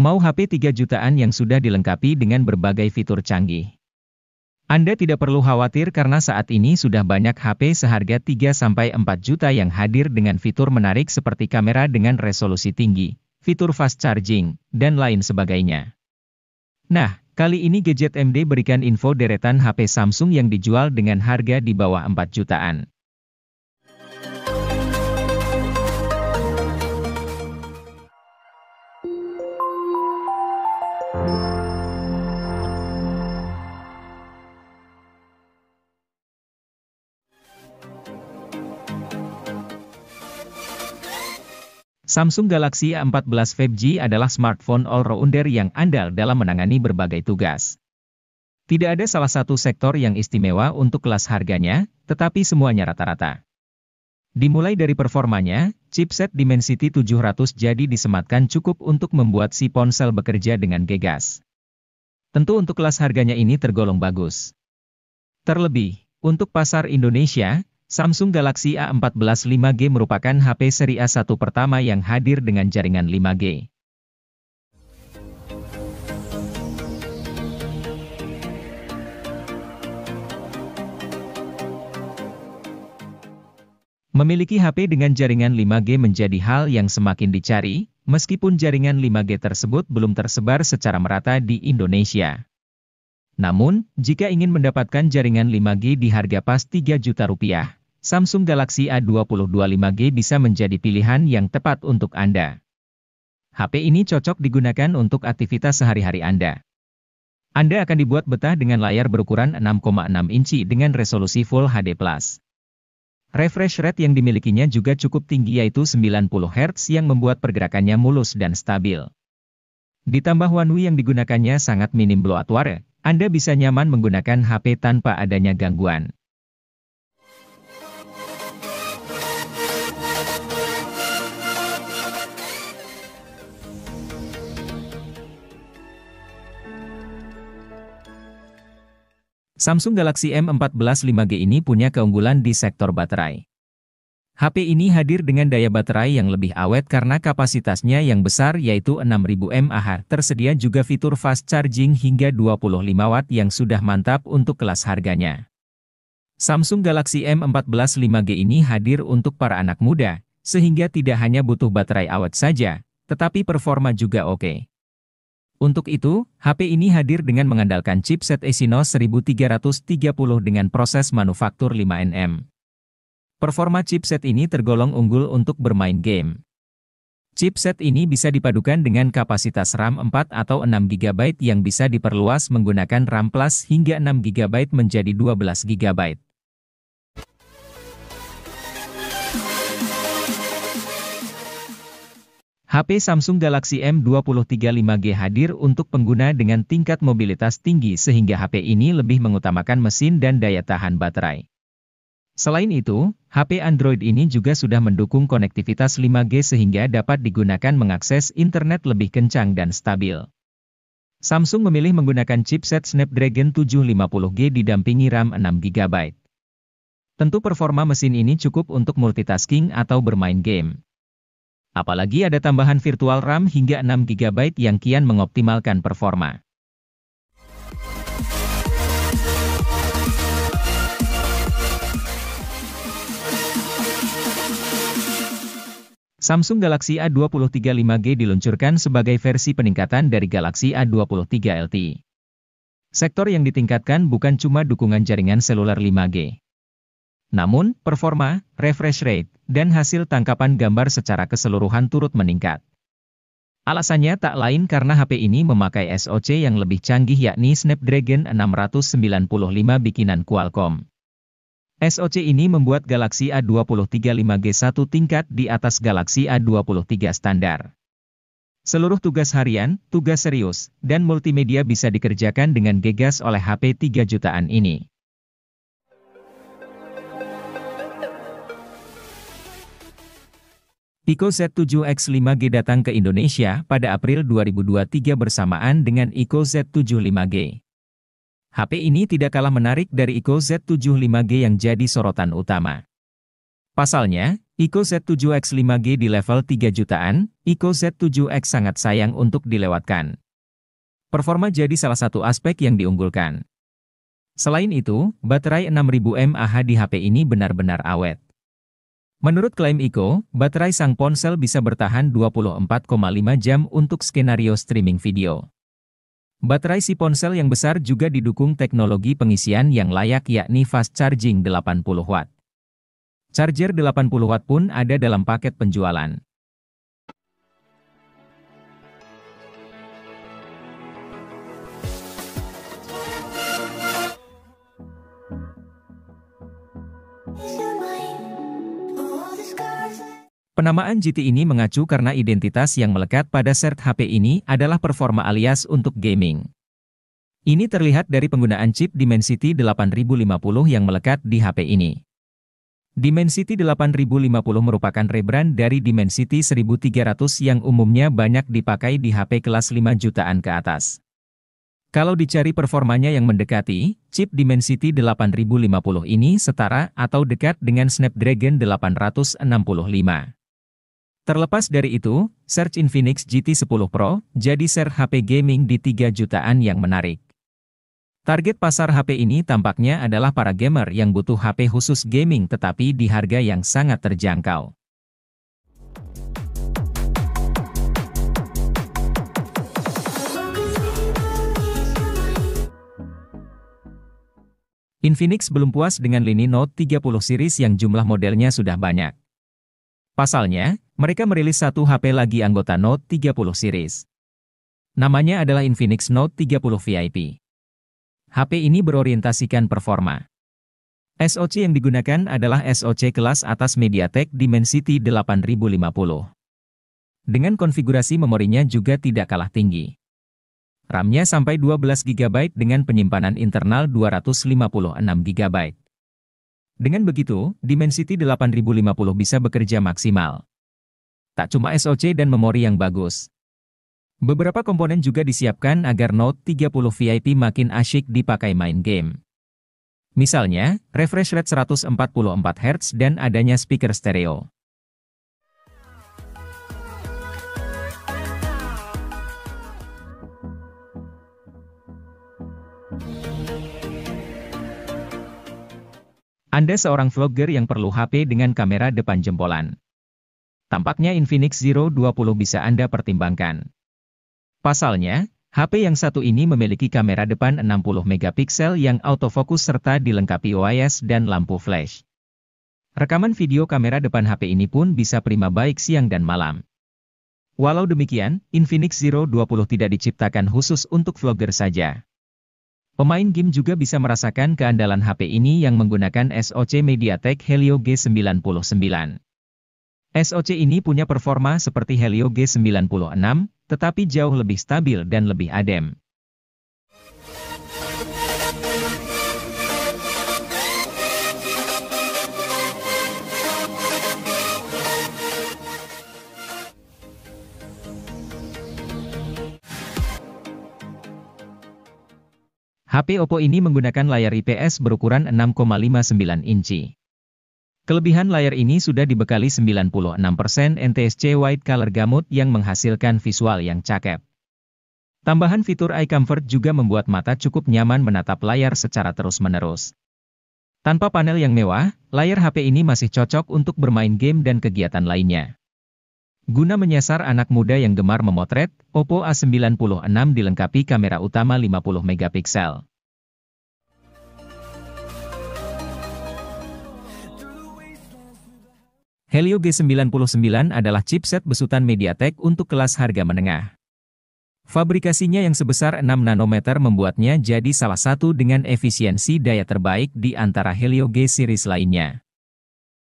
Mau HP 3 jutaan yang sudah dilengkapi dengan berbagai fitur canggih? Anda tidak perlu khawatir karena saat ini sudah banyak HP seharga 3-4 juta yang hadir dengan fitur menarik seperti kamera dengan resolusi tinggi, fitur fast charging, dan lain sebagainya. Nah, kali ini Gadget MD berikan info deretan HP Samsung yang dijual dengan harga di bawah 4 jutaan. Samsung Galaxy A14 5G adalah smartphone all-rounder yang andal dalam menangani berbagai tugas. Tidak ada salah satu sektor yang istimewa untuk kelas harganya, tetapi semuanya rata-rata. Dimulai dari performanya, chipset Dimensity 700 jadi disematkan cukup untuk membuat si ponsel bekerja dengan gegas. Tentu untuk kelas harganya ini tergolong bagus. Terlebih, untuk pasar Indonesia, Samsung Galaxy A14 5G merupakan HP seri A1 pertama yang hadir dengan jaringan 5G. Memiliki HP dengan jaringan 5G menjadi hal yang semakin dicari, meskipun jaringan 5G tersebut belum tersebar secara merata di Indonesia. Namun, jika ingin mendapatkan jaringan 5G di harga pas 3 juta rupiah, Samsung Galaxy A22 5G bisa menjadi pilihan yang tepat untuk Anda. HP ini cocok digunakan untuk aktivitas sehari-hari Anda. Anda akan dibuat betah dengan layar berukuran 6,6 inci dengan resolusi Full HD+. Refresh rate yang dimilikinya juga cukup tinggi yaitu 90 Hz yang membuat pergerakannya mulus dan stabil. Ditambah One UI yang digunakannya sangat minim bloatware, Anda bisa nyaman menggunakan HP tanpa adanya gangguan. Samsung Galaxy M14 5G ini punya keunggulan di sektor baterai. HP ini hadir dengan daya baterai yang lebih awet karena kapasitasnya yang besar yaitu 6000 mAh. Tersedia juga fitur fast charging hingga 25 Watt yang sudah mantap untuk kelas harganya. Samsung Galaxy M14 5G ini hadir untuk para anak muda, sehingga tidak hanya butuh baterai awet saja, tetapi performa juga oke. Untuk itu, HP ini hadir dengan mengandalkan chipset Exynos 1330 dengan proses manufaktur 5nm. Performa chipset ini tergolong unggul untuk bermain game. Chipset ini bisa dipadukan dengan kapasitas RAM 4 atau 6 GB yang bisa diperluas menggunakan RAM Plus hingga 6 GB menjadi 12 GB. HP Samsung Galaxy M23 5G hadir untuk pengguna dengan tingkat mobilitas tinggi sehingga HP ini lebih mengutamakan mesin dan daya tahan baterai. Selain itu, HP Android ini juga sudah mendukung konektivitas 5G sehingga dapat digunakan mengakses internet lebih kencang dan stabil. Samsung memilih menggunakan chipset Snapdragon 750G didampingi RAM 6 GB. Tentu performa mesin ini cukup untuk multitasking atau bermain game. Apalagi ada tambahan virtual RAM hingga 6 GB yang kian mengoptimalkan performa. Samsung Galaxy A23 5G diluncurkan sebagai versi peningkatan dari Galaxy A23 LTE. Sektor yang ditingkatkan bukan cuma dukungan jaringan seluler 5G. Namun, performa, refresh rate, dan hasil tangkapan gambar secara keseluruhan turut meningkat. Alasannya tak lain karena HP ini memakai SoC yang lebih canggih yakni Snapdragon 695 bikinan Qualcomm. SoC ini membuat Galaxy A23 5G satu tingkat di atas Galaxy A23 standar. Seluruh tugas harian, tugas serius, dan multimedia bisa dikerjakan dengan gegas oleh HP 3 jutaan ini. Pico Z7X 5G datang ke Indonesia pada April 2023 bersamaan dengan Ico Z7 5G. HP ini tidak kalah menarik dari Ico Z7 5G yang jadi sorotan utama. Pasalnya, Ico Z7X 5G di level 3 jutaan, Ico Z7X sangat sayang untuk dilewatkan. Performa jadi salah satu aspek yang diunggulkan. Selain itu, baterai 6000 mAh di HP ini benar-benar awet. Menurut klaim Ico, baterai sang ponsel bisa bertahan 24,5 jam untuk skenario streaming video. Baterai si ponsel yang besar juga didukung teknologi pengisian yang layak yakni fast charging 80 watt. Charger 80 watt pun ada dalam paket penjualan. Penamaan GT ini mengacu karena identitas yang melekat pada sert HP ini adalah performa alias untuk gaming. Ini terlihat dari penggunaan chip Dimensity 8050 yang melekat di HP ini. Dimensity 8050 merupakan rebrand dari Dimensity 1300 yang umumnya banyak dipakai di HP kelas 5 jutaan ke atas. Kalau dicari performanya yang mendekati, chip Dimensity 8050 ini setara atau dekat dengan Snapdragon 865. Terlepas dari itu, Search Infinix GT10 Pro jadi sert HP gaming di 3 jutaan yang menarik. Target pasar HP ini tampaknya adalah para gamer yang butuh HP khusus gaming tetapi di harga yang sangat terjangkau. Infinix belum puas dengan lini Note 30 series yang jumlah modelnya sudah banyak. Pasalnya, mereka merilis satu HP lagi anggota Note 30 series. Namanya adalah Infinix Note 30 VIP. HP ini berorientasikan performa. SoC yang digunakan adalah SoC kelas atas MediaTek Dimensity 8050. Dengan konfigurasi memorinya juga tidak kalah tinggi. RAM-nya sampai 12 GB dengan penyimpanan internal 256 GB. Dengan begitu, Dimensity 8050 bisa bekerja maksimal. Tak cuma SoC dan memori yang bagus. Beberapa komponen juga disiapkan agar Note 30 VIP makin asyik dipakai main game. Misalnya, refresh rate 144 Hz dan adanya speaker stereo. Anda seorang vlogger yang perlu HP dengan kamera depan jempolan. Tampaknya Infinix Zero 20 bisa Anda pertimbangkan. Pasalnya, HP yang satu ini memiliki kamera depan 60 megapiksel yang autofokus serta dilengkapi OIS dan lampu flash. Rekaman video kamera depan HP ini pun bisa prima baik siang dan malam. Walau demikian, Infinix Zero 20 tidak diciptakan khusus untuk vlogger saja. Pemain game juga bisa merasakan keandalan HP ini yang menggunakan SoC MediaTek Helio G99. SoC ini punya performa seperti Helio G96, tetapi jauh lebih stabil dan lebih adem. HP Oppo ini menggunakan layar IPS berukuran 6,59 inci. Kelebihan layar ini sudah dibekali 96% NTSC White Color Gamut yang menghasilkan visual yang cakep. Tambahan fitur Eye Comfort juga membuat mata cukup nyaman menatap layar secara terus-menerus. Tanpa panel yang mewah, layar HP ini masih cocok untuk bermain game dan kegiatan lainnya. Guna menyasar anak muda yang gemar memotret, Oppo A96 dilengkapi kamera utama 50 megapiksel. Helio G99 adalah chipset besutan MediaTek untuk kelas harga menengah. Fabrikasinya yang sebesar 6 nanometer membuatnya jadi salah satu dengan efisiensi daya terbaik di antara Helio G series lainnya.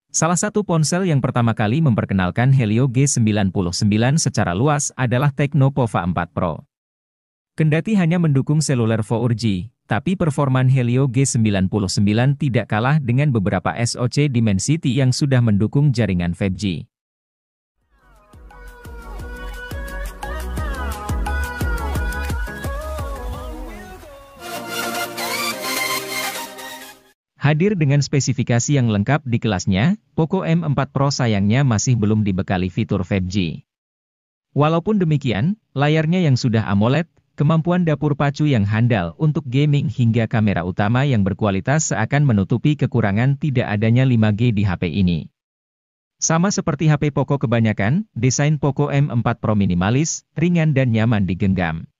Salah satu ponsel yang pertama kali memperkenalkan Helio G99 secara luas adalah Tecno Pova 4 Pro. Kendati hanya mendukung seluler 4G, tapi performan Helio G99 tidak kalah dengan beberapa SoC Dimensity yang sudah mendukung jaringan 5G. Hadir dengan spesifikasi yang lengkap di kelasnya, Poco M4 Pro sayangnya masih belum dibekali fitur 5G. Walaupun demikian, layarnya yang sudah AMOLED, kemampuan dapur pacu yang handal untuk gaming hingga kamera utama yang berkualitas seakan menutupi kekurangan tidak adanya 5G di HP ini. Sama seperti HP Poco kebanyakan, desain Poco M4 Pro minimalis, ringan dan nyaman digenggam.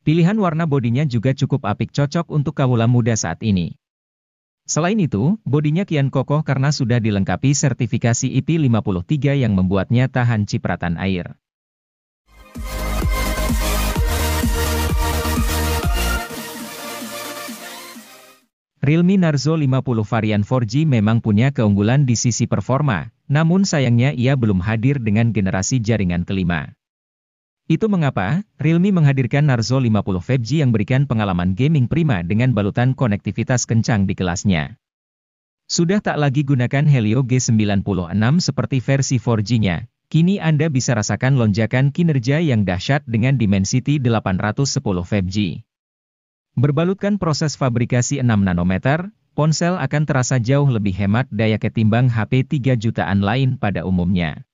Pilihan warna bodinya juga cukup apik cocok untuk kaula muda saat ini. Selain itu, bodinya kian kokoh karena sudah dilengkapi sertifikasi IP53 yang membuatnya tahan cipratan air. Realme Narzo 50 varian 4G memang punya keunggulan di sisi performa, namun sayangnya ia belum hadir dengan generasi jaringan kelima. Itu mengapa, Realme menghadirkan Narzo 50 5G yang berikan pengalaman gaming prima dengan balutan konektivitas kencang di kelasnya. Sudah tak lagi gunakan Helio G96 seperti versi 4G-nya, kini Anda bisa rasakan lonjakan kinerja yang dahsyat dengan Dimensity 810 5G. Berbalutkan proses fabrikasi 6 nanometer, ponsel akan terasa jauh lebih hemat daya ketimbang HP 3 jutaan lain pada umumnya.